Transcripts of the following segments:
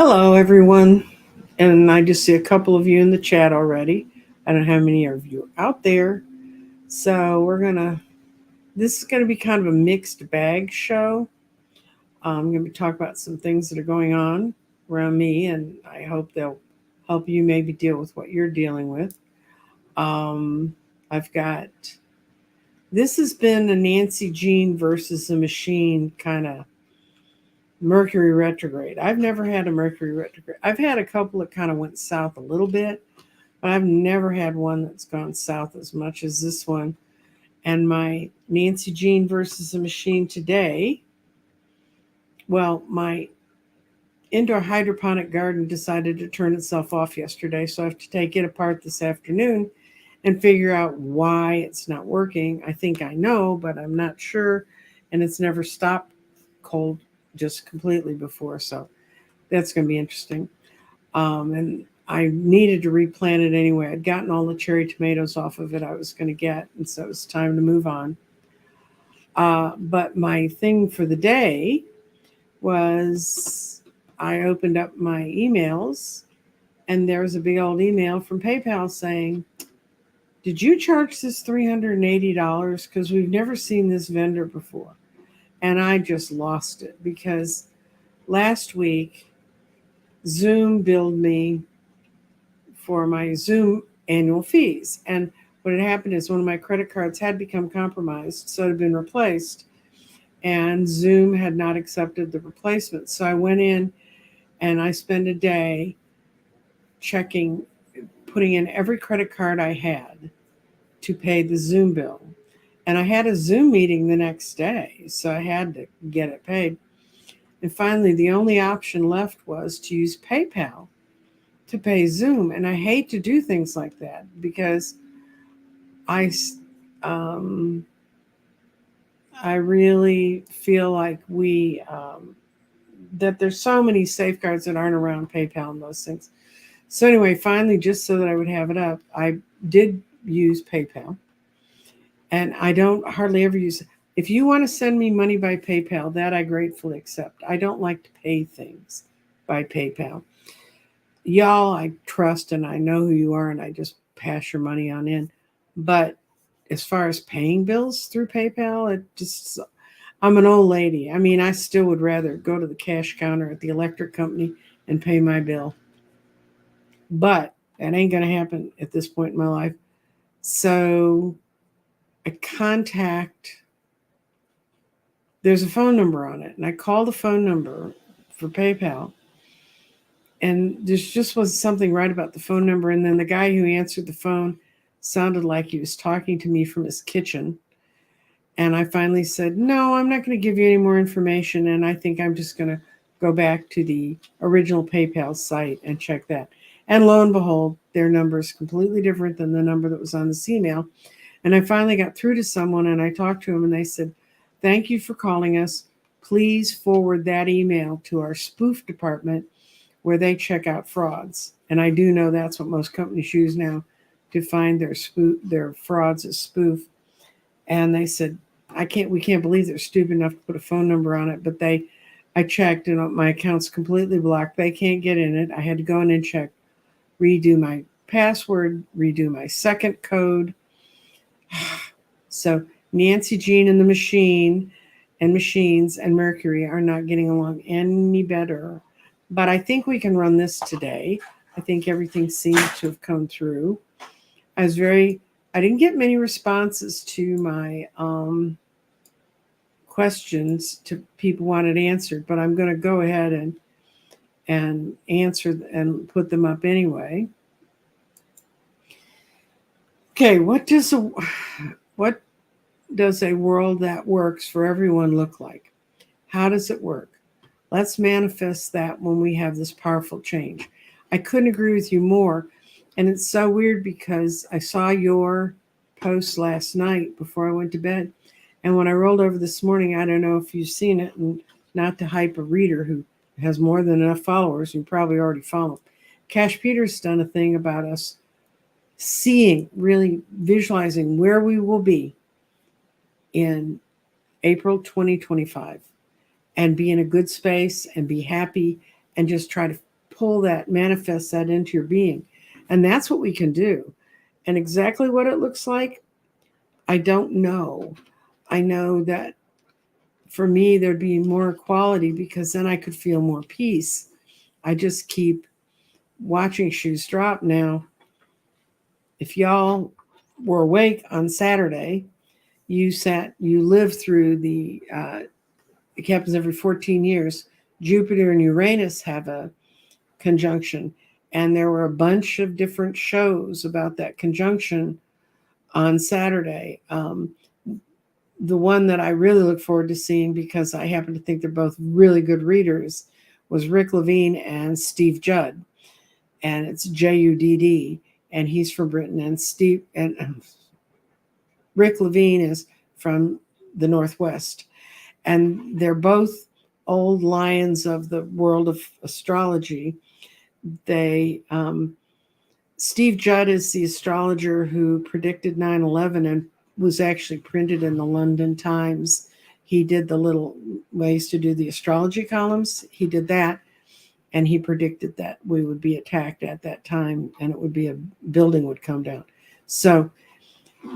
Hello, everyone. And I just see a couple of you in the chat already. I don't know how many of you are out there. So this is going to be kind of a mixed bag show. I'm going to be talking about some things that are going on around me, and I hope they'll help you maybe deal with what you're dealing with. Um, I've got, this has been a Nancy Jean versus the machine kind of Mercury retrograde. I've never had a Mercury retrograde. I've had a couple that kind of went south a little bit, but I've never had one that's gone south as much as this one. And my Nancy Jean versus the machine today, well, my indoor hydroponic garden decided to turn itself off yesterday, so I have to take it apart this afternoon and figure out why it's not working. I think I know, but I'm not sure. And it's never stopped cold just completely before, so that's going to be interesting. And I needed to replant it anyway. I'd gotten all the cherry tomatoes off of it I was going to get, and so it was time to move on. But my thing for the day was I opened up my emails, and there was a big old email from PayPal saying, "Did you charge this $380? Because we've never seen this vendor before." And I just lost it because last week Zoom billed me for my Zoom annual fees. And what had happened is one of my credit cards had become compromised, so it had been replaced, and Zoom had not accepted the replacement. So I went in and I spent a day checking, putting in every credit card I had to pay the Zoom bill. And I had a Zoom meeting the next day, so I had to get it paid. And finally, the only option left was to use PayPal to pay Zoom. And I hate to do things like that because I, um, I really feel like that there's so many safeguards that aren't around PayPal and those things. So anyway, finally, just so that I would have it up, I did use PayPal. And I don't hardly ever use it. If you want to send me money by PayPal, that I gratefully accept. I don't like to pay things by PayPal. Y'all, I trust and I know who you are, and I just pass your money on in. But as far as paying bills through PayPal, I'm an old lady. I mean, I still would rather go to the cash counter at the electric company and pay my bill. But that ain't going to happen at this point in my life. So I there's a phone number on it, and I call the phone number for PayPal, and there's just was something right about the phone number. And then the guy who answered the phone sounded like he was talking to me from his kitchen. And I finally said, "No, I'm not going to give you any more information, and I think I'm just going to go back to the original PayPal site and check that." And lo and behold, their number is completely different than the number that was on this email. And I finally got through to someone, and I talked to them, and they said, "Thank you for calling us. Please forward that email to our spoof department where they check out frauds." And I do know that's what most companies use now to find their frauds as spoof. And they said, we can't believe they're stupid enough to put a phone number on it. But I checked, and my account's completely blocked. They can't get in it. I had to go in and check, redo my password, redo my second code. So Nancy Jean and the machine and machines and Mercury are not getting along any better. But I think we can run this today. I think everything seems to have come through. I didn't get many responses to my questions to people wanted answered, but I'm going to go ahead and answer and put them up anyway. Okay, what does a world that works for everyone look like? How does it work? Let's manifest that when we have this powerful change. I couldn't agree with you more. And it's so weird because I saw your post last night before I went to bed. And when I rolled over this morning, I don't know if you've seen it, and not to hype a reader who has more than enough followers, you probably already follow. Cash Peter's done a thing about us seeing, really visualizing where we will be in April 2025 and be in a good space and be happy and just try to pull that, manifest that into your being. And that's what we can do. And exactly what it looks like, I don't know. I know that for me, there'd be more equality because then I could feel more peace. I just keep watching shoes drop. Now, if y'all were awake on Saturday, you lived through it happens every 14 years. Jupiter and Uranus have a conjunction, and there were a bunch of different shows about that conjunction on Saturday. The one that I really look forward to seeing, because I happen to think they're both really good readers, was Rick Levine and Steve Judd, and it's Judd, and he's from Britain, and Rick Levine is from the Northwest, and they're both old lions of the world of astrology. They Steve Judd is the astrologer who predicted 9/11 and was actually printed in the London Times. He did the little ways to do the astrology columns. He did that, and he predicted that we would be attacked at that time, and it would be a building would come down. So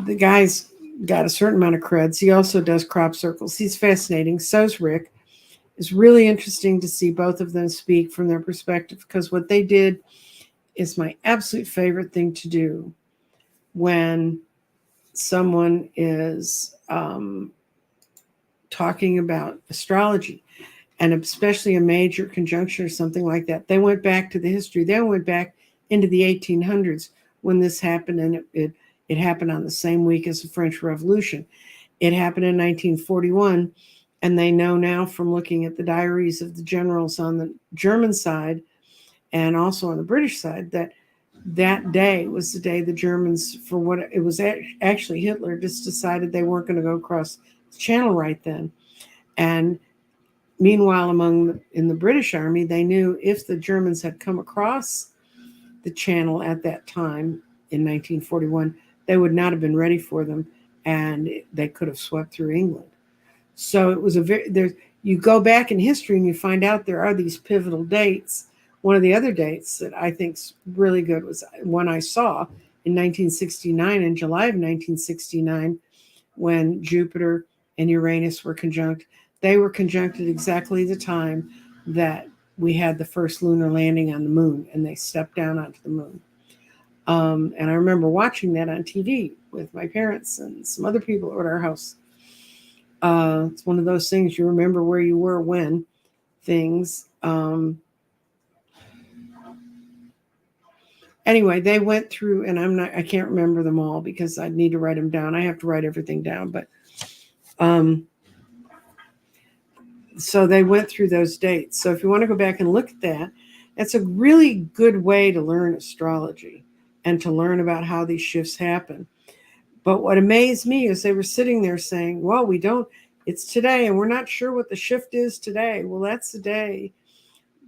the guy's got a certain amount of creds. He also does crop circles. He's fascinating. So's Rick. It's really interesting to see both of them speak from their perspective, because what they did is my absolute favorite thing to do when someone is talking about astrology, and especially a major conjunction or something like that. They went back to the history. They went back into the 1800s when this happened, and it happened on the same week as the French Revolution. It happened in 1941, and they know now from looking at the diaries of the generals on the German side and also on the British side that that day was the day the Germans, for what it was actually Hitler, just decided they weren't going to go across the channel right then. And meanwhile, in the British Army, they knew if the Germans had come across the channel at that time in 1941, they would not have been ready for them, and they could have swept through England. So it was you go back in history and you find out there are these pivotal dates. One of the other dates that I think's really good was one I saw in 1969, in July of 1969, when Jupiter and Uranus were conjunct. They were conjunct at exactly the time that we had the first lunar landing on the moon, and they stepped down onto the moon. And I remember watching that on TV with my parents and some other people at our house. It's one of those things you remember where you were when things. Anyway, they went through, and I can't remember them all because I need to write them down. I have to write everything down, but so they went through those dates. So if you want to go back and look at that, that's a really good way to learn astrology and to learn about how these shifts happen. But what amazed me is they were sitting there saying, well, it's today, and we're not sure what the shift is today. Well, that's the day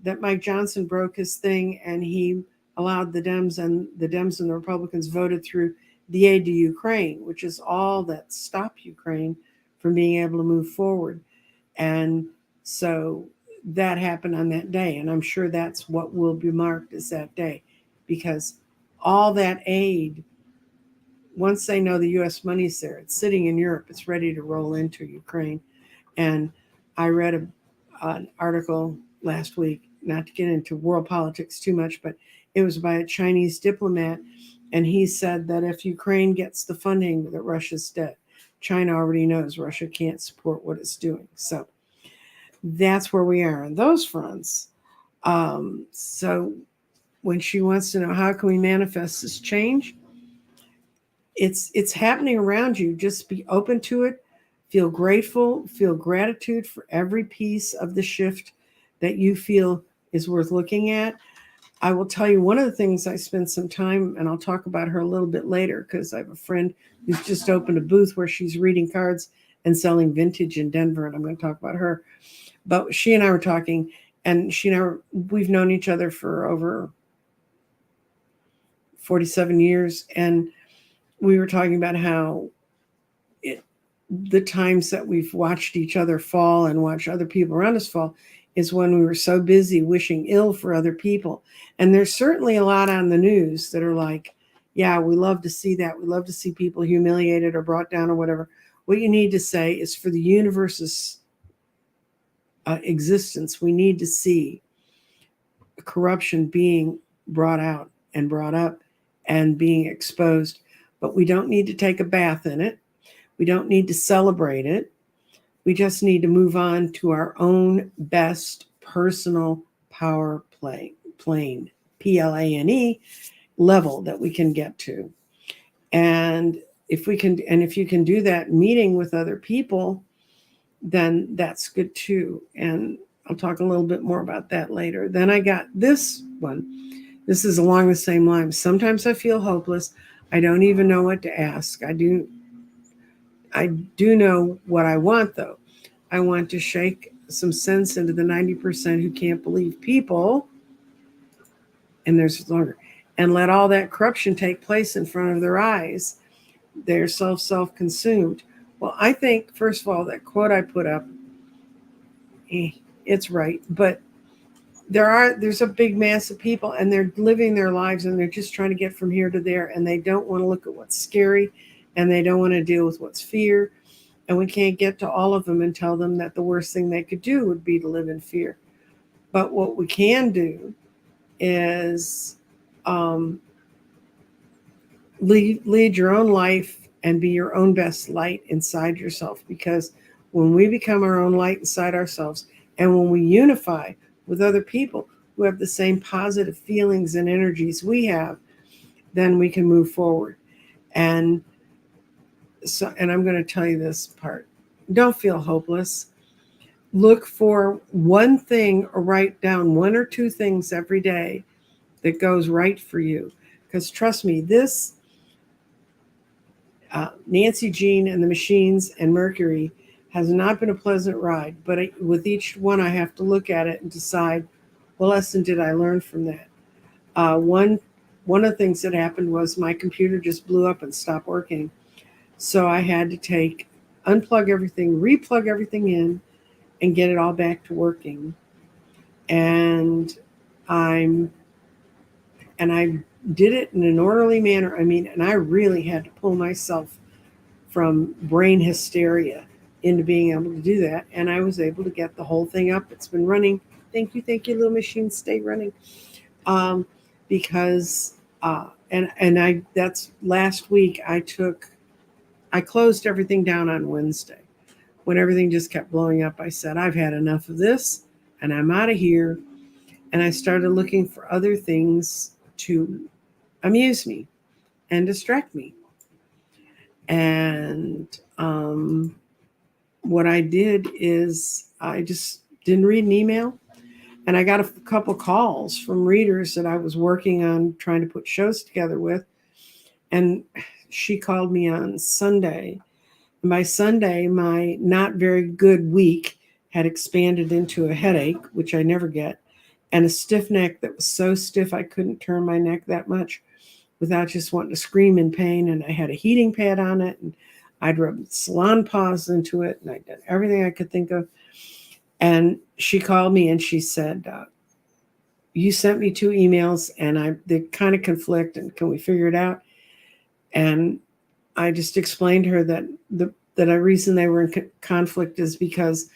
that Mike Johnson broke his thing, and he allowed the Dems and the Republicans voted through the aid to Ukraine, which is all that stopped Ukraine from being able to move forward. And so that happened on that day. And I'm sure that's what will be marked as that day, because all that aid, once they know the U.S. money's there, it's sitting in Europe, it's ready to roll into Ukraine. And I read an article last week, not to get into world politics too much, but it was by a Chinese diplomat. And he said that if Ukraine gets the funding, that Russia's dead. China already knows Russia can't support what it's doing. So that's where we are on those fronts. So when she wants to know how can we manifest this change, it's happening around you. Just be open to it. Feel grateful. Feel gratitude for every piece of the shift that you feel is worth looking at. I will tell you one of the things I spent some time, and I'll talk about her a little bit later, because I have a friend who's just opened a booth where she's reading cards and selling vintage in Denver, and I'm going to talk about her. But she and I were talking, and we've known each other for over 47 years, and we were talking about how the times that we've watched each other fall and watch other people around us fall, is when we were so busy wishing ill for other people. And there's certainly a lot on the news that are like, yeah, we love to see that. We love to see people humiliated or brought down or whatever. What you need to say is, for the universe's existence, we need to see corruption being brought out and brought up and being exposed. But we don't need to take a bath in it. We don't need to celebrate it. We just need to move on to our own best personal power plane, PLANE level that we can get to. And if you can do that meeting with other people, then that's good too. And I'll talk a little bit more about that later. Then I got this one. This is along the same lines. Sometimes I feel hopeless. I don't even know what to ask. I do know what I want, though. I want to shake some sense into the 90% who can't believe people, and there's longer, and let all that corruption take place in front of their eyes. They're self-consumed. Well, I think, first of all, that quote I put up, it's right, but there's a big mass of people, and they're living their lives, and they're just trying to get from here to there, and they don't want to look at what's scary, and they don't want to deal with what's fear. And we can't get to all of them and tell them that the worst thing they could do would be to live in fear. But what we can do is lead your own life and be your own best light inside yourself. Because when we become our own light inside ourselves, and when we unify with other people who have the same positive feelings and energies we have, then we can move forward. And I'm going to tell you this part. Don't feel hopeless. Look for one thing, or write down one or two things every day that goes right for you. Because trust me, this Nancy Jean and the Machines and Mercury has not been a pleasant ride. But with each one, I have to look at it and decide, what lesson did I learn from that? One of the things that happened was my computer just blew up and stopped working. So I had to unplug everything, replug everything in, and get it all back to working. And I did it in an orderly manner. And I really had to pull myself from brain hysteria into being able to do that. And I was able to get the whole thing up. It's been running. Thank you, little machine. Stay running. Because that's last week. I closed everything down on Wednesday. When everything just kept blowing up, I said, I've had enough of this, and I'm out of here. And I started looking for other things to amuse me and distract me. And what I did is I just didn't read an email. And I got a couple calls from readers that I was working on trying to put shows together with. And she called me on Sunday. And by Sunday, my not very good week had expanded into a headache, which I never get, and a stiff neck that was so stiff I couldn't turn my neck that much without just wanting to scream in pain. And I had a heating pad on it, and I'd rubbed salon paws into it, and I did everything I could think of. And she called me and she said, you sent me 2 emails, and they kind of conflict, and can we figure it out? And I just explained to her that the reason they were in conflict is because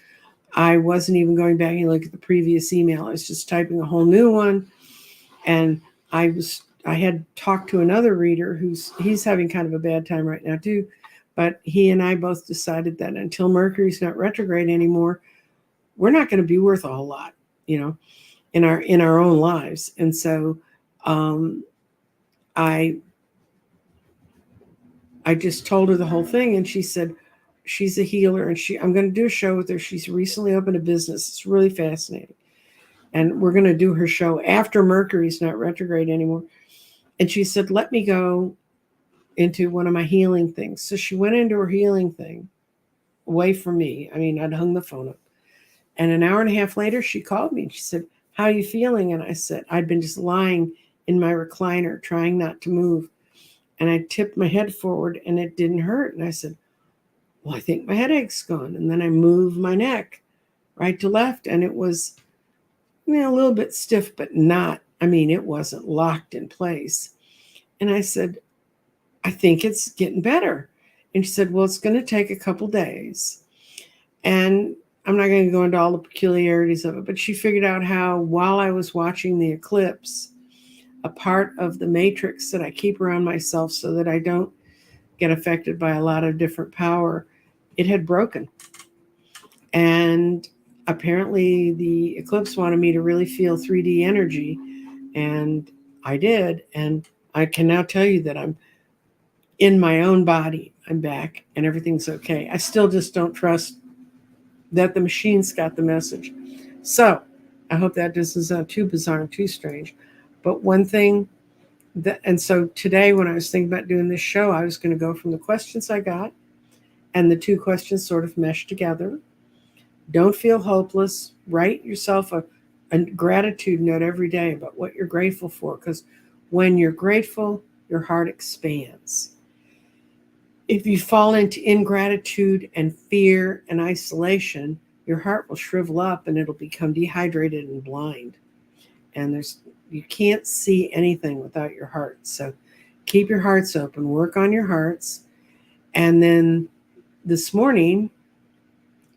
I wasn't even going back and look at the previous email. I was just typing a whole new one. And I had talked to another reader he's having kind of a bad time right now too. But he and I both decided that until Mercury's not retrograde anymore, we're not going to be worth a whole lot, in our own lives. And so I just told her the whole thing, and she said she's a healer, and I'm going to do a show with her. She's recently opened a business. It's really fascinating. And we're going to do her show after Mercury's not retrograde anymore. And she said, let me go into one of my healing things. So she went into her healing thing away from me. I'd hung the phone up. And an hour and a half later, she called me and she said, how are you feeling? And I said, I'd been just lying in my recliner, trying not to move. And I tipped my head forward and it didn't hurt. And I said, well, I think my headache's gone. And then I moved my neck right to left, and it was a little bit stiff, but not, it wasn't locked in place. And I said, I think it's getting better. And she said, well, it's going to take a couple days. And I'm not going to go into all the peculiarities of it, but she figured out how, while I was watching the eclipse, a part of the matrix that I keep around myself so that I don't get affected by a lot of different power, it had broken. And apparently the eclipse wanted me to really feel 3D energy, and I did. And I can now tell you that I'm in my own body. I'm back and everything's okay. I still just don't trust that the machines got the message. So I hope that doesn't sound too bizarre and too strange. But one thing and so today when I was thinking about doing this show, I was going to go from the questions I got, and the two questions sort of mesh together. Don't feel hopeless. Write yourself a gratitude note every day about what you're grateful for, because when you're grateful, your heart expands. If you fall into ingratitude and fear and isolation, your heart will shrivel up and it'll become dehydrated and blind. And you can't see anything without your heart. So keep your hearts open, work on your hearts. And then this morning,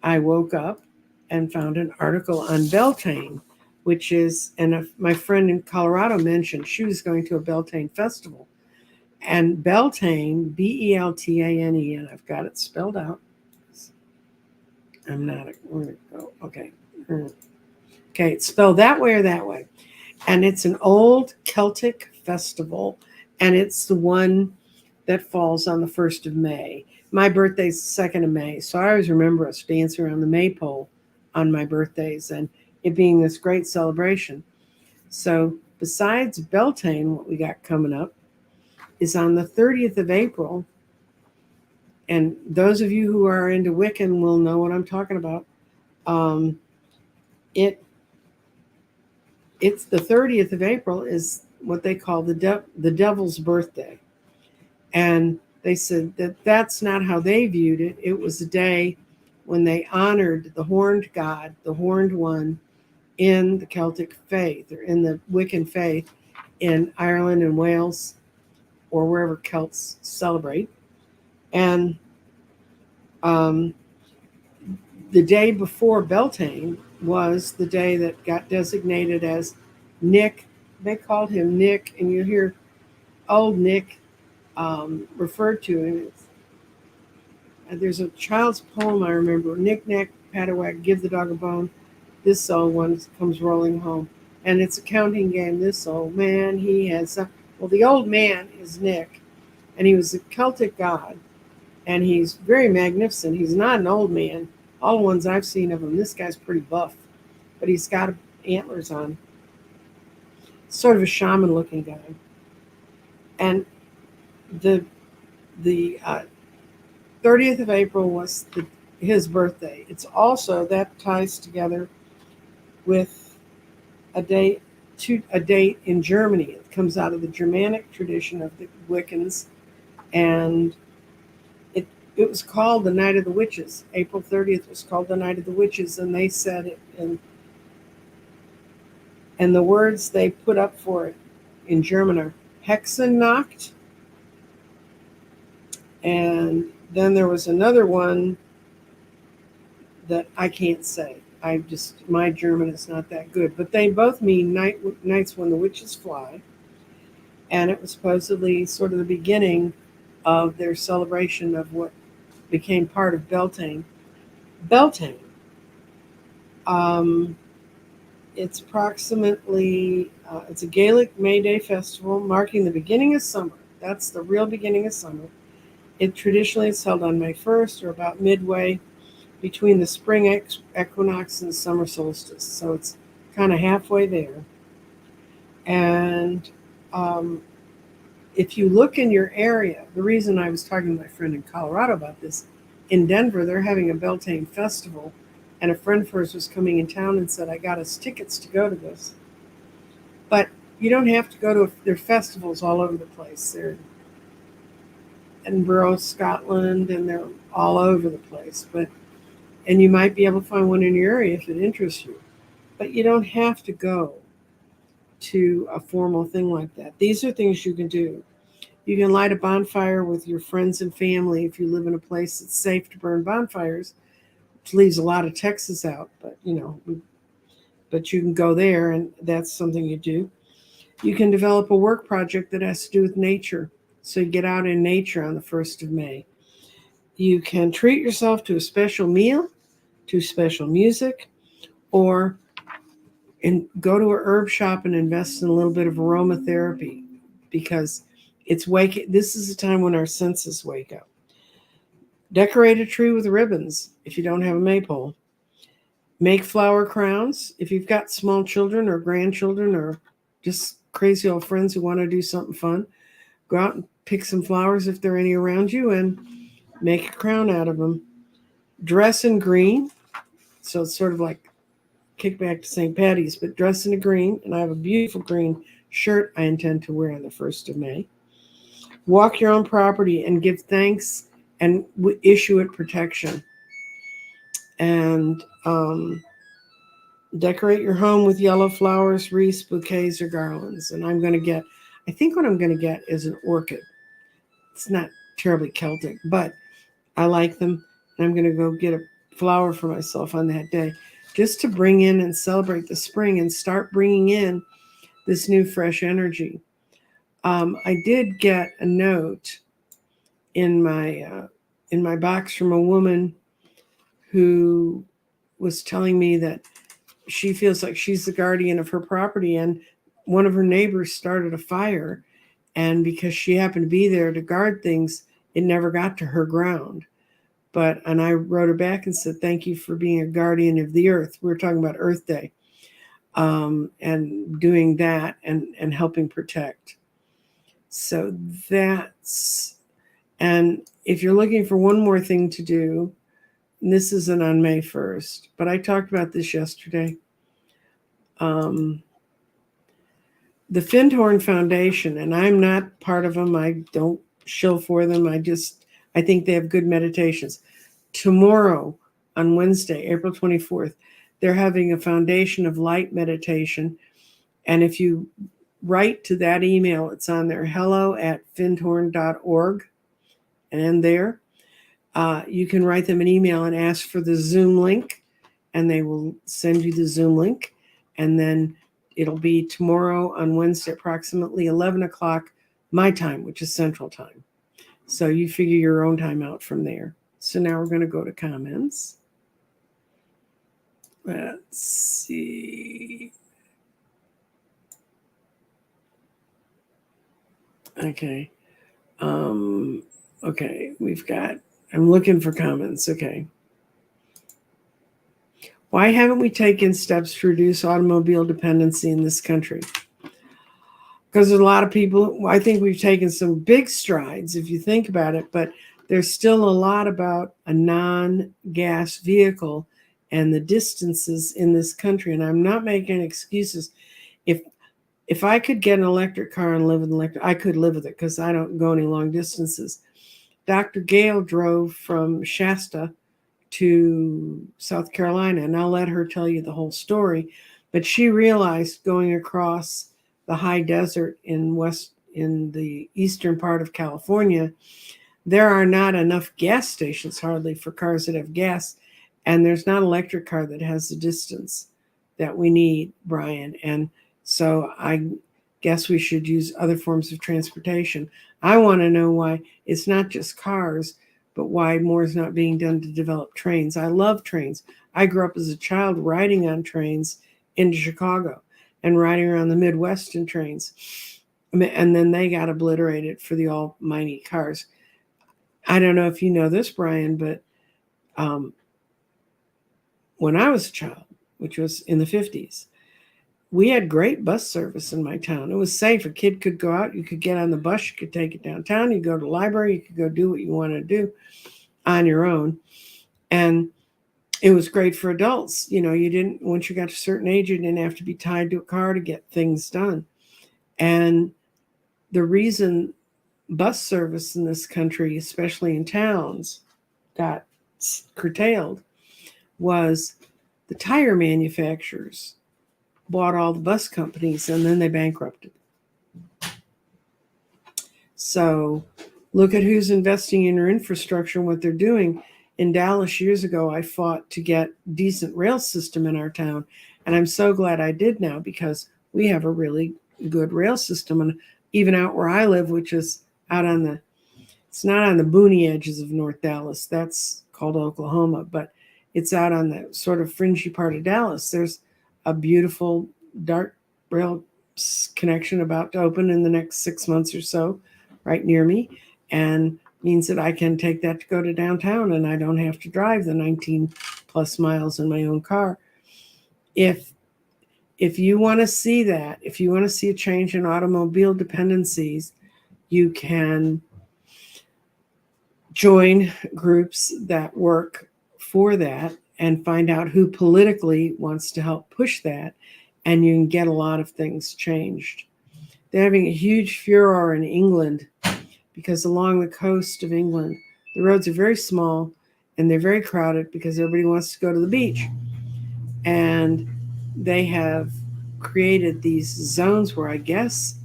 I woke up and found an article on Beltane, which is, and my friend in Colorado mentioned she was going to a Beltane festival. And Beltane, Beltane, and I've got it spelled out. I'm not, where to go? Okay. Okay, it's spelled that way or that way. And it's an old Celtic festival, and it's the one that falls on the 1st of May. My birthday's the 2nd of May, so I always remember us dancing around the maypole on my birthdays and it being this great celebration. So besides Beltane, what we got coming up is on the 30th of April, and those of you who are into Wiccan will know what I'm talking about. It's the 30th of April is what they call the devil's birthday. And they said that that's not how they viewed it. It was a day when they honored the horned god, the horned one, in the Celtic faith or in the Wiccan faith in Ireland and Wales or wherever Celts celebrate. And the day before Beltane was the day that got designated as Nick. They called him Nick, and you hear old Nick referred to. And there's a child's poem I remember: Nick, Nack, Paddywhack, give the dog a bone. This old one comes rolling home. And it's a counting game. This old man, he has some. Well, the old man is Nick, and he was a Celtic god, and he's very magnificent. He's not an old man. All the ones I've seen of him, this guy's pretty buff, but he's got antlers on. Sort of a shaman-looking guy. And the 30th of April was his birthday. It's also, that ties together with a date in Germany. It comes out of the Germanic tradition of the Wiccans, and it was called the Night of the Witches. April 30th was called the Night of the Witches, and they said it and the words they put up for it in German are Hexennacht. And then there was another one that I can't say. My German is not that good. But they both mean nights when the witches fly. And it was supposedly sort of the beginning of their celebration of what became part of Beltane. Beltane. It's approximately, it's a Gaelic May Day festival marking the beginning of summer. That's the real beginning of summer. It traditionally is held on May 1st or about midway between the spring equinox and the summer solstice. So it's kind of halfway there. And if you look in your area, the reason I was talking to my friend in Colorado about this, in Denver, they're having a Beltane festival, and a friend of hers was coming in town and said, I got us tickets to go to this. But you don't have to go to their festivals all over the place. They're Edinburgh, Scotland, and they're all over the place. And you might be able to find one in your area if it interests you. But you don't have to go to a formal thing like that. These are things you can do. You can light a bonfire with your friends and family if you live in a place that's safe to burn bonfires, which leaves a lot of Texas out, but but you can go there and that's something you do. You can develop a work project that has to do with nature. So you get out in nature on the 1st of May. You can treat yourself to a special meal, to special music, or go to a herb shop and invest in a little bit of aromatherapy because this is a time when our senses wake up. Decorate a tree with ribbons if you don't have a maypole. Make flower crowns if you've got small children or grandchildren or just crazy old friends who want to do something fun. Go out and pick some flowers if there are any around you and make a crown out of them. Dress in green. So it's sort of like kick back to St. Patty's, but dress in a green. And I have a beautiful green shirt I intend to wear on the 1st of May. Walk your own property and give thanks and issue it protection. And decorate your home with yellow flowers, wreaths, bouquets, or garlands. And I think what I'm going to get is an orchid. It's not terribly Celtic, but I like them. And I'm going to go get a flower for myself on that day just to bring in and celebrate the spring and start bringing in this new fresh energy. I did get a note in my box from a woman who was telling me that she feels like she's the guardian of her property, and one of her neighbors started a fire, and because she happened to be there to guard things, it never got to her ground. And I wrote her back and said, thank you for being a guardian of the earth. We were talking about Earth Day, and doing that and helping protect. So and if you're looking for one more thing to do, and this isn't on May 1st, but I talked about this yesterday. The Findhorn Foundation, and I'm not part of them. I don't shill for them. I think they have good meditations. Tomorrow, on Wednesday, April 24th, they're having a Foundation of Light meditation. And if you write to that email, it's on there, hello@findhorn.org. And there, you can write them an email and ask for the Zoom link, and they will send you the Zoom link. And then it'll be tomorrow on Wednesday, approximately 11 o'clock my time, which is Central Time. So you figure your own time out from there. So now we're going to go to comments. Let's see. Okay. Okay, I'm looking for comments. Okay. Why haven't we taken steps to reduce automobile dependency in this country? Because there's a lot of people, I think we've taken some big strides if you think about it, but there's still a lot about a non-gas vehicle and the distances in this country. And I'm not making excuses. If I could get an electric car and live with an electric, I could live with it because I don't go any long distances. Dr. Gale drove from Shasta to South Carolina, and I'll let her tell you the whole story. But she realized going across the high desert in the eastern part of California, there are not enough gas stations hardly for cars that have gas, and there's not an electric car that has the distance that we need, Brian. And so I guess we should use other forms of transportation. I want to know why it's not just cars, but why more is not being done to develop trains. I love trains. I grew up as a child riding on trains into Chicago and riding around the Midwest in trains. And then they got obliterated for the almighty cars. I don't know if you know this, Brian, but when I was a child, which was in the 50s, we had great bus service in my town. It was safe. A kid could go out. You could get on the bus. You could take it downtown. You go to the library. You could go do what you want to do on your own. And it was great for adults. Once you got to a certain age, you didn't have to be tied to a car to get things done. And the reason bus service in this country, especially in towns, got curtailed was the tire manufacturers bought all the bus companies, and then they bankrupted. So look at who's investing in your infrastructure and what they're doing. In Dallas years ago, I fought to get decent rail system in our town, and I'm so glad I did now, because we have a really good rail system. And even out where I live, which is out on the, it's not on the boony edges of North Dallas, that's called Oklahoma, but it's out on the sort of fringy part of Dallas. There's a beautiful dark rail connection about to open in the next 6 months or so, right near me, and means that I can take that to go to downtown, and I don't have to drive the 19 plus miles in my own car. If you want to see that, if you want to see a change in automobile dependencies, you can join groups that work for that and find out who politically wants to help push that, and you can get a lot of things changed. They're having a huge furor in England because along the coast of England, the roads are very small and they're very crowded because everybody wants to go to the beach. And they have created these zones where I guess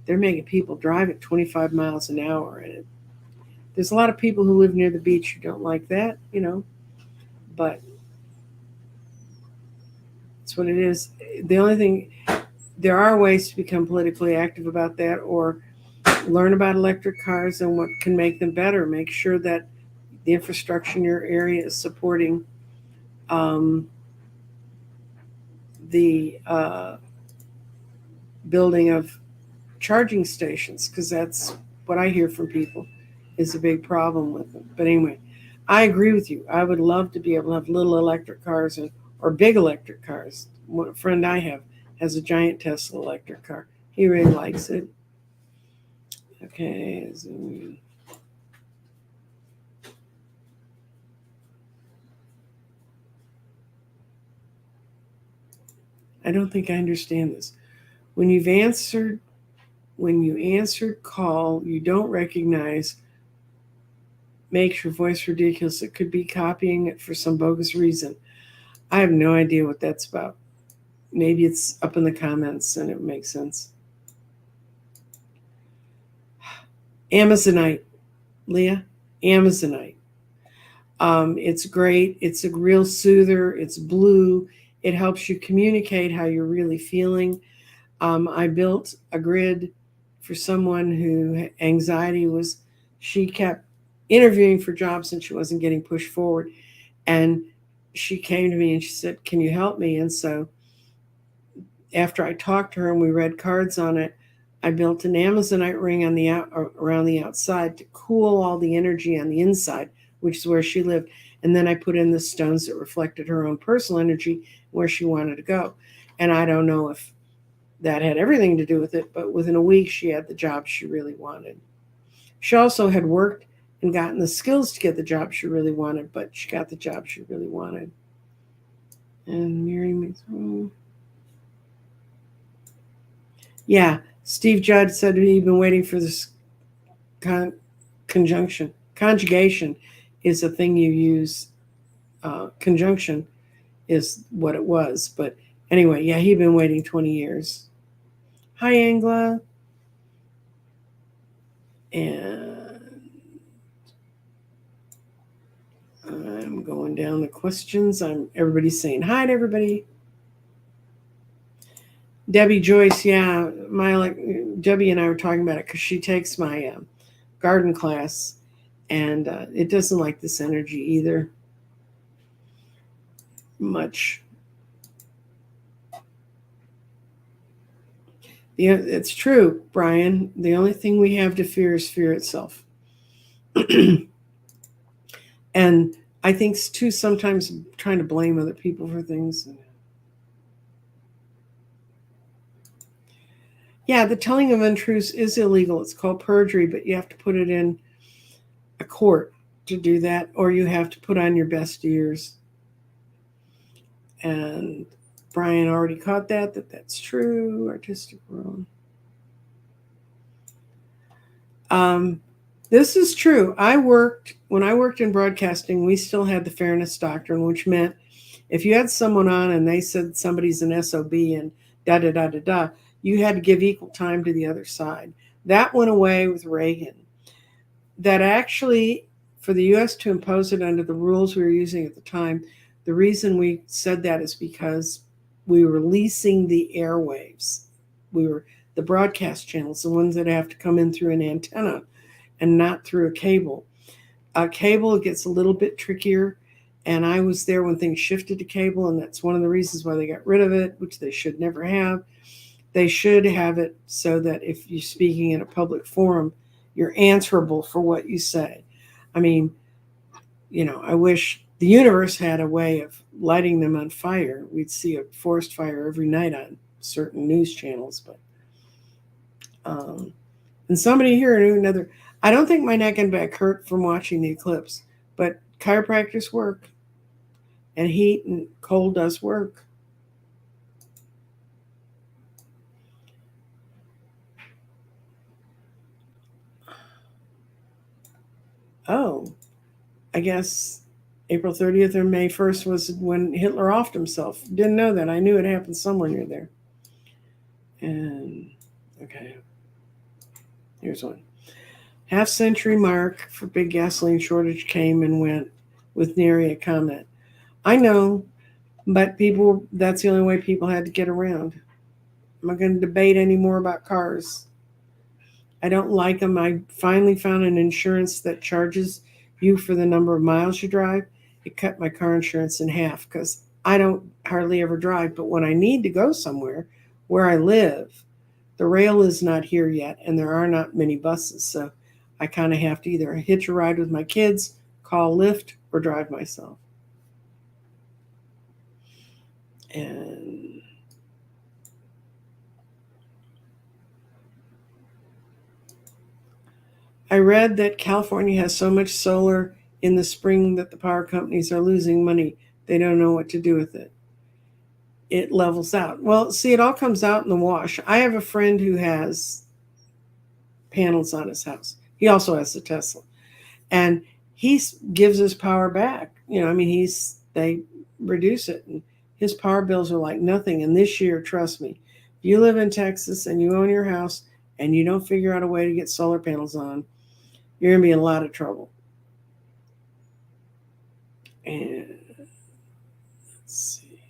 they're making people drive at 25 miles an hour. And there's a lot of people who live near the beach who don't like that, but that's what it is. The only thing, there are ways to become politically active about that, or learn about electric cars and what can make them better. Make sure that the infrastructure in your area is supporting the building of charging stations, because that's what I hear from people is a big problem with them. But anyway, I agree with you. I would love to be able to have little electric cars or big electric cars. One friend I have has a giant Tesla electric car. He really likes it. Okay. I don't think I understand this. When you answered call, you don't recognize, makes your voice ridiculous. It could be copying it for some bogus reason. I have no idea what that's about. Maybe it's up in the comments and it makes sense. Amazonite, Leah, Amazonite. It's great. It's a real soother. It's blue. It helps you communicate how you're really feeling. I built a grid for someone who anxiety was, she kept interviewing for jobs and she wasn't getting pushed forward. And she came to me and she said, "Can you help me?" And so after I talked to her and we read cards on it, I built an Amazonite ring on the around the outside to cool all the energy on the inside, which is where she lived. And then I put in the stones that reflected her own personal energy where she wanted to go. And I don't know if that had everything to do with it, but within a week she had the job she really wanted. She also had worked and gotten the skills to get the job she really wanted, but she got the job she really wanted. And Mary, yeah, Steve Judd said he'd been waiting for this conjunction. Conjugation is a thing you use. Conjunction is what it was. But anyway, yeah, he'd been waiting 20 years. Hi, Angla. And I'm going down the questions. Everybody's saying hi to everybody. Debbie Joyce, yeah, Debbie and I were talking about it because she takes my garden class, and it doesn't like this energy either much. Yeah, it's true, Brian. The only thing we have to fear is fear itself. And I think too, sometimes trying to blame other people for things. Yeah, the telling of untruths is illegal. It's called perjury, but you have to put it in a court to do that, or you have to put on your best ears. And Brian already caught that's true. Artistic world. This is true. When I worked in broadcasting, we still had the fairness doctrine, which meant if you had someone on and they said somebody's an SOB and da da da da da. You had to give equal time to the other side. That went away with Reagan. That actually, for the US to impose it under the rules we were using at the time, the reason we said that is because we were leasing the airwaves. We were the broadcast channels, the ones that have to come in through an antenna and not through a cable. A cable gets a little bit trickier, and I was there when things shifted to cable, and that's one of the reasons why they got rid of it, which they should never have. They should have it so that if you're speaking in a public forum, you're answerable for what you say. I mean, I wish the universe had a way of lighting them on fire. We'd see a forest fire every night on certain news channels, but and somebody here knew another. I don't think my neck and back hurt from watching the eclipse, but chiropractors work, and heat and cold does work. Oh, I guess April 30th or May 1st was when Hitler offed himself. Didn't know that. I knew it happened somewhere near there. And, okay, here's one. Half-century mark for big gasoline shortage came and went with nary a comment. I know, but that's the only way people had to get around. I'm not going to debate anymore about cars. I don't like them. I finally found an insurance that charges you for the number of miles you drive. It cut my car insurance in half because I don't hardly ever drive. But when I need to go somewhere where I live, the rail is not here yet, and there are not many buses. So I kind of have to either hitch a ride with my kids, call Lyft, or drive myself. And I read that California has so much solar in the spring that the power companies are losing money. They don't know what to do with it. It levels out. Well, see, it all comes out in the wash. I have a friend who has panels on his house. He also has a Tesla. And he gives his power back. They reduce it. And his power bills are like nothing. And this year, trust me, if you live in Texas and you own your house and you don't figure out a way to get solar panels on, you're going to be in a lot of trouble. And let's see.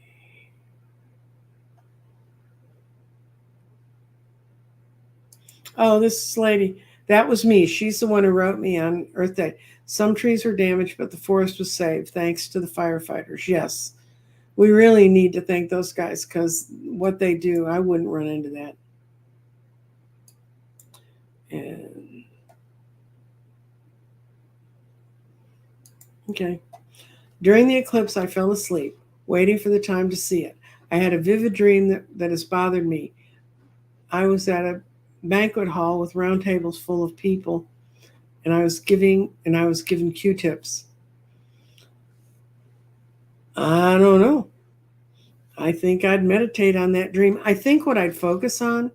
Oh, this lady, that was me. She's the one who wrote me on Earth Day. Some trees were damaged, but the forest was saved thanks to the firefighters. Yes, we really need to thank those guys because what they do, I wouldn't run into that. And okay. During the eclipse, I fell asleep, waiting for the time to see it. I had a vivid dream that has bothered me. I was at a banquet hall with round tables full of people, and I was given Q-tips. I don't know. I think I'd meditate on that dream. I think what I'd focus on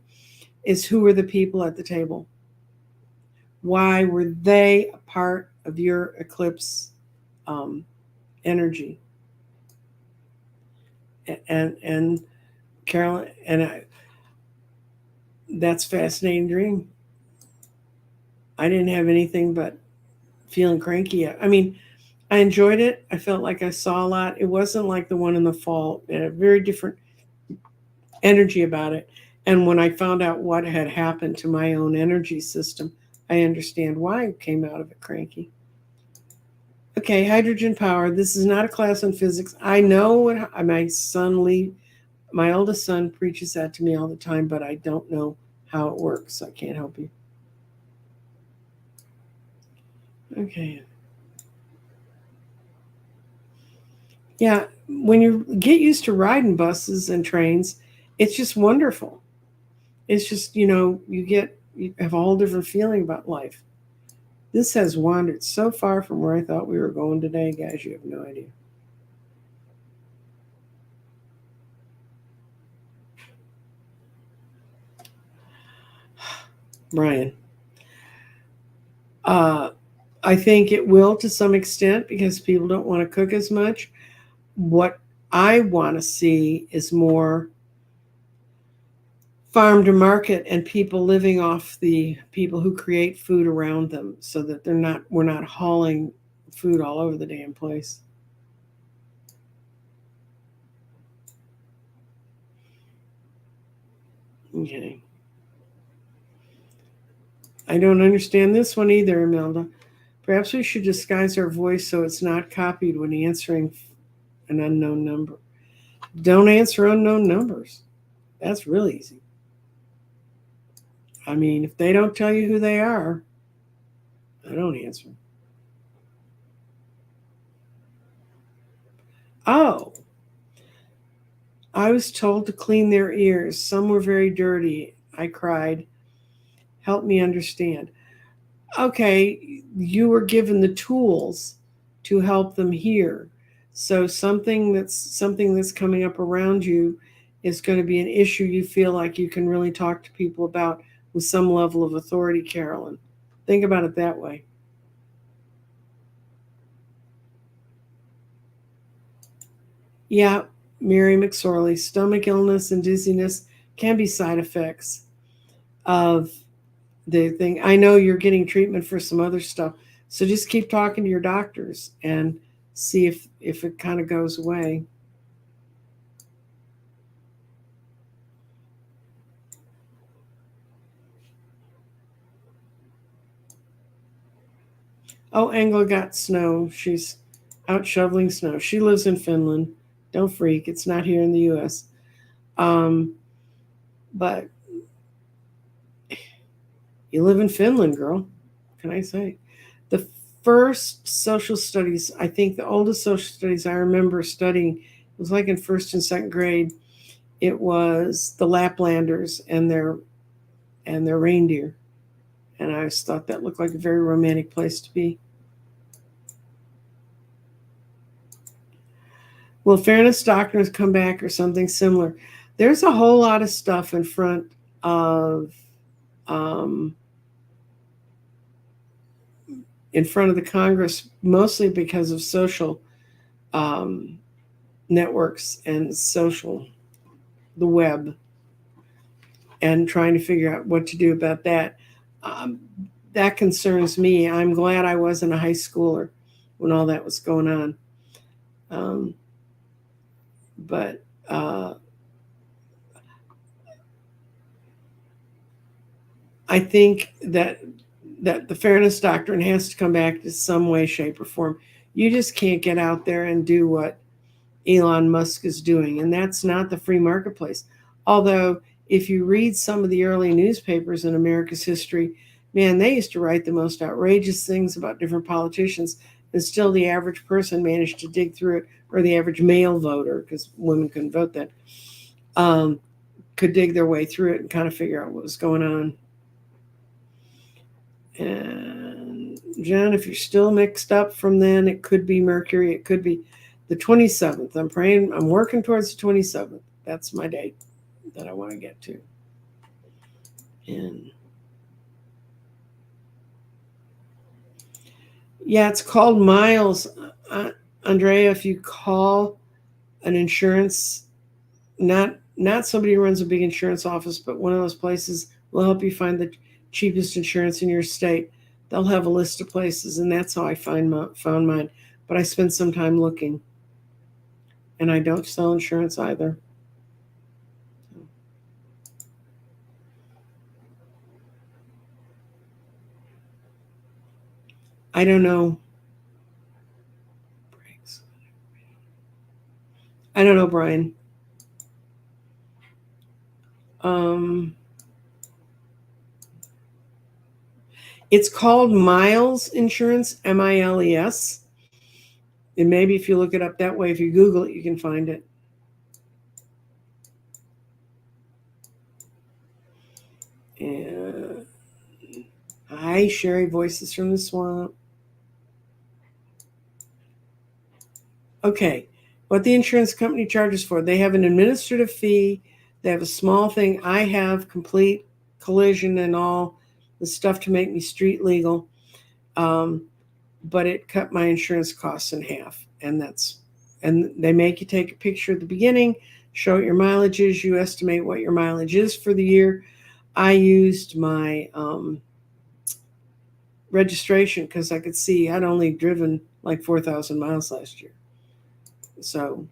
is who were the people at the table. Why were they a part of your eclipse energy? And Carolyn, that's a fascinating dream. I didn't have anything but feeling cranky. I mean, I enjoyed it. I felt like I saw a lot. It wasn't like the one in the fall. It had a very different energy about it. And when I found out what had happened to my own energy system, I understand why I came out of it cranky. Okay, hydrogen power. This is not a class on physics. I know what my oldest son preaches that to me all the time, but I don't know how it works. So I can't help you. Okay. Yeah, when you get used to riding buses and trains, it's just wonderful. It's just, you have a whole different feeling about life. This has wandered so far from where I thought we were going today, guys, you have no idea. Brian. I think it will to some extent because people don't want to cook as much. What I want to see is more farm to market and people living off the people who create food around them, so that we're not hauling food all over the damn place. Okay. I don't understand this one either, Imelda. Perhaps we should disguise our voice so it's not copied when answering an unknown number. Don't answer unknown numbers. That's really easy. I mean, if they don't tell you who they are, I don't answer. Oh, I was told to clean their ears. Some were very dirty. I cried. Help me understand. Okay, you were given the tools to help them hear. So something that's coming up around you is going to be an issue you feel like you can really talk to people about with some level of authority, Carolyn. Think about it that way. Yeah, Mary McSorley, stomach illness and dizziness can be side effects of the thing. I know you're getting treatment for some other stuff, so just keep talking to your doctors and see if it kind of goes away. Oh, Angela got snow. She's out shoveling snow. She lives in Finland. Don't freak. It's not here in the U.S. But you live in Finland, girl. What can I say? The first social studies, I think the oldest social studies I remember studying, it was like in first and second grade. It was the Laplanders and their reindeer, and I always thought that looked like a very romantic place to be. Will fairness doctrines come back or something similar? There's a whole lot of stuff of um, in front of the Congress, mostly because of social um, networks and the web, and trying to figure out what to do about that. Um, that concerns me. I'm glad I wasn't a high schooler when all that was going on. But I think that the fairness doctrine has to come back to some way, shape, or form. You just can't get out there and do what Elon Musk is doing, and that's not the free marketplace. Although, if you read some of the early newspapers in America's history, man, they used to write the most outrageous things about different politicians, and still the average person managed to dig through it, or the average male voter, because women couldn't vote then, could dig their way through it and kind of figure out what was going on. And Jen, if you're still mixed up from then, it could be Mercury. It could be the 27th. I'm working towards the 27th. That's my date that I want to get to. And yeah, it's called miles. Andrea, if you call an insurance, not somebody who runs a big insurance office, but one of those places will help you find the cheapest insurance in your state. They'll have a list of places, and that's how I found mine. But I spent some time looking, and I don't sell insurance either. I don't know. I don't know, Brian. It's called Miles Insurance, Miles. And maybe if you look it up that way, if you Google it, you can find it. And hi, Sherry, Voices from the Swamp. Okay, what the insurance company charges for. They have an administrative fee. They have a small thing. I have complete collision and all the stuff to make me street legal. But it cut my insurance costs in half. And they make you take a picture at the beginning show what your mileage is. You estimate what your mileage is for the year. I used my registration because I could see I'd only driven like 4,000 miles last year. So,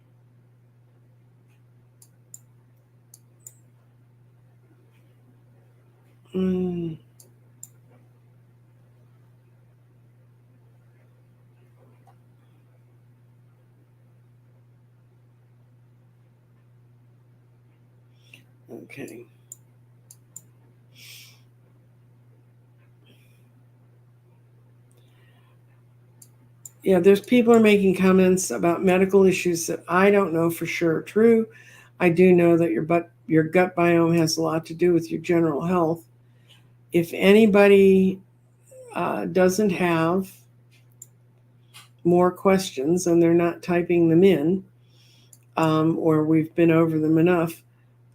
mm, okay. Yeah, there's people are making comments about medical issues that I don't know for sure are true. I do know that your gut biome has a lot to do with your general health. If anybody doesn't have more questions and they're not typing them in, or we've been over them enough,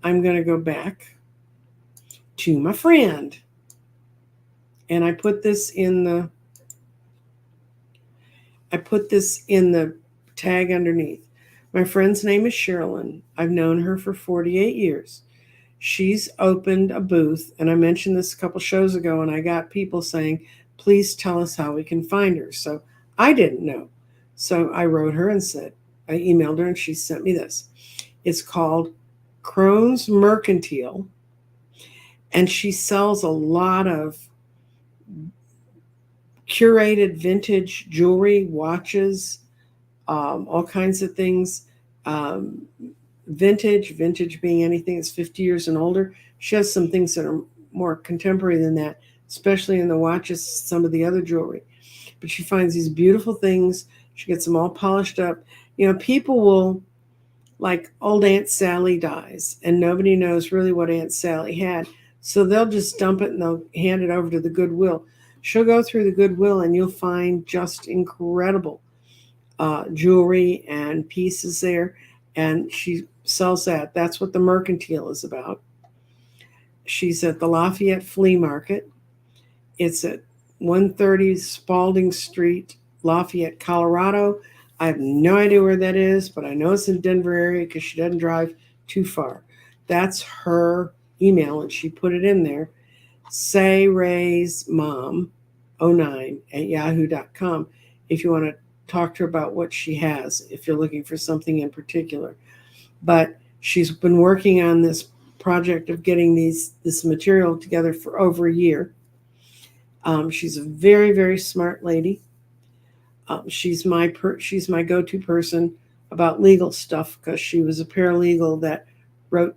I'm going to go back to my friend. And I put this in the tag underneath. My friend's name is Sherilyn. I've known her for 48 years. She's opened a booth, and I mentioned this a couple shows ago, and I got people saying, please tell us how we can find her. So I didn't know. So I wrote her and said, I emailed her, and she sent me this. It's called Crone's Mercantile, and she sells a lot of curated vintage jewelry, watches, all kinds of things. Um, vintage being anything that's 50 years and older. She has some things that are more contemporary than that, especially in the watches, some of the other jewelry. But she finds these beautiful things. She gets them all polished up. You know, people will, like old Aunt Sally dies, and nobody knows really what Aunt Sally had. So they'll just dump it and they'll hand it over to the Goodwill. She'll go through the Goodwill and you'll find just incredible jewelry and pieces there. And she sells that. That's what the Mercantile is about. She's at the Lafayette Flea Market. It's at 130 Spaulding St, Lafayette, Colorado. I have no idea where that is, but I know it's in Denver area because she doesn't drive too far. That's her email, and she put it in there. Say Ray's mom 09 at yahoo.com if you want to talk to her about what she has, if you're looking for something in particular. But she's been working on this project of getting this material together for over a year. She's a very, very smart lady. She's my go-to person about legal stuff because she was a paralegal that wrote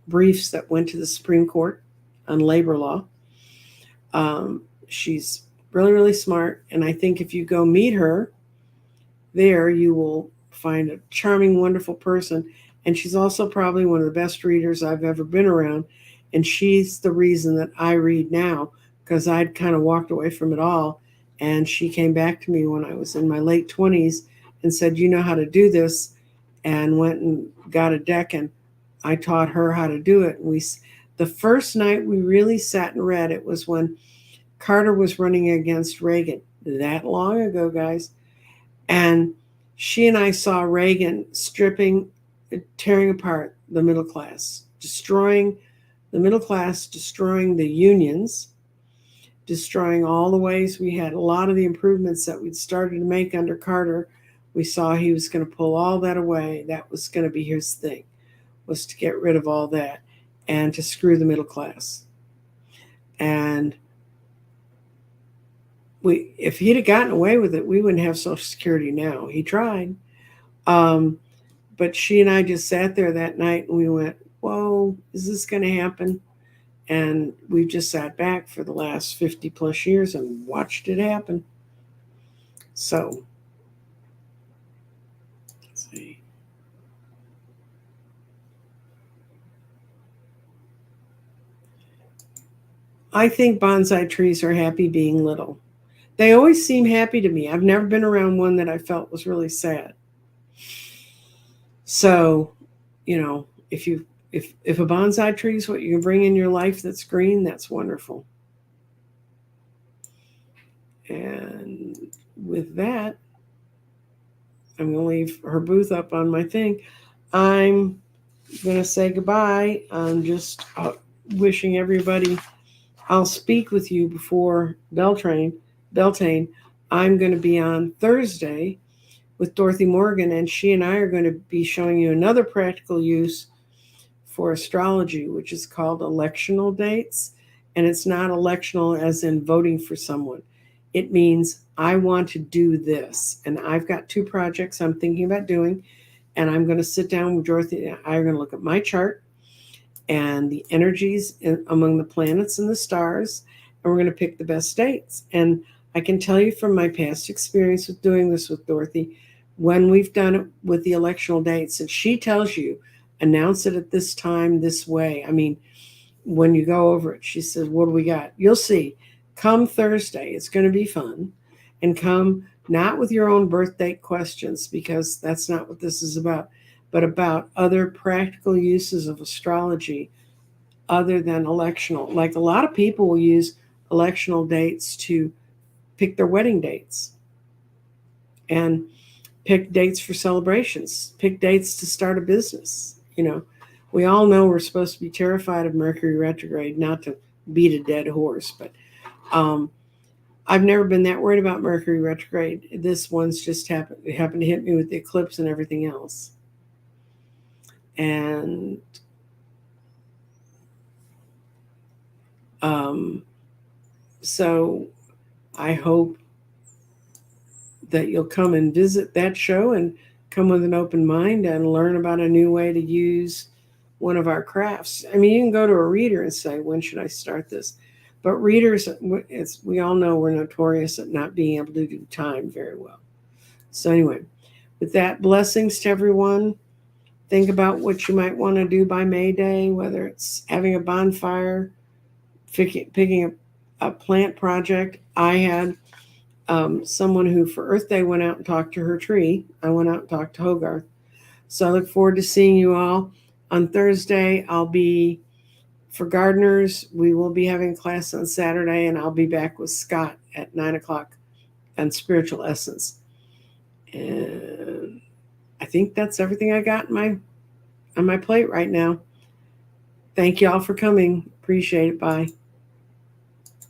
briefs that went to the Supreme Court on labor law. She's really, really smart, and I think if you go meet her there, you will find a charming, wonderful person. And she's also probably one of the best readers I've ever been around. And she's the reason that I read now because I'd kind of walked away from it all. And she came back to me when I was in my late 20s and said, you know how to do this, and went and got a deck. And I taught her how to do it. The first night we really sat and read, it was when Carter was running against Reagan. That long ago, guys. And she and I saw Reagan tearing apart the middle class, destroying the middle class, destroying the unions, destroying all the ways we had a lot of the improvements that we'd started to make under Carter. We saw he was going to pull all that away. That was going to be his thing, was to get rid of all that and to screw the middle class. And if he'd have gotten away with it, we wouldn't have Social Security now. He tried. But she and I just sat there that night and we went, whoa, is this going to happen? And we've just sat back for the last 50 plus years and watched it happen. So, let's see. I think bonsai trees are happy being little. They always seem happy to me. I've never been around one that I felt was really sad. So, you know, if a bonsai tree is what you can bring in your life that's green, that's wonderful. And with that, I'm going to leave her booth up on my thing. I'm going to say goodbye. I'm just wishing everybody, I'll speak with you before Beltane. I'm going to be on Thursday with Dorothy Morgan, and she and I are going to be showing you another practical use for astrology, which is called electional dates. And it's not electional as in voting for someone. It means I want to do this. And I've got 2 projects I'm thinking about doing. And I'm going to sit down with Dorothy. And I'm going to look at my chart and the energies among the planets and the stars. And we're going to pick the best dates. And I can tell you from my past experience with doing this with Dorothy, when we've done it with the electional dates, and she tells you, announce it at this time, this way. I mean, when you go over it, she says, what do we got? You'll see. Come Thursday, it's going to be fun. And come not with your own birth date questions, because that's not what this is about, but about other practical uses of astrology other than electional. Like a lot of people will use electional dates to pick their wedding dates and pick dates for celebrations, pick dates to start a business. We all know we're supposed to be terrified of Mercury retrograde, not to beat a dead horse, but I've never been that worried about Mercury retrograde. This one's just happened. It happened to hit me with the eclipse and everything else. And so I hope that you'll come and visit that show and come with an open mind and learn about a new way to use one of our crafts. I mean, you can go to a reader and say, when should I start this? But readers, we all know we're notorious at not being able to do time very well. So anyway, with that, blessings to everyone. Think about what you might want to do by May Day, whether it's having a bonfire, picking a plant project. I had someone who for Earth Day went out and talked to her tree. I went out and talked to Hogarth. So I look forward to seeing you all. On Thursday, I'll be, for gardeners, we will be having class on Saturday, and I'll be back with Scott at 9 o'clock on Spiritual Essence. And I think that's everything I got on my plate right now. Thank you all for coming. Appreciate it. Bye.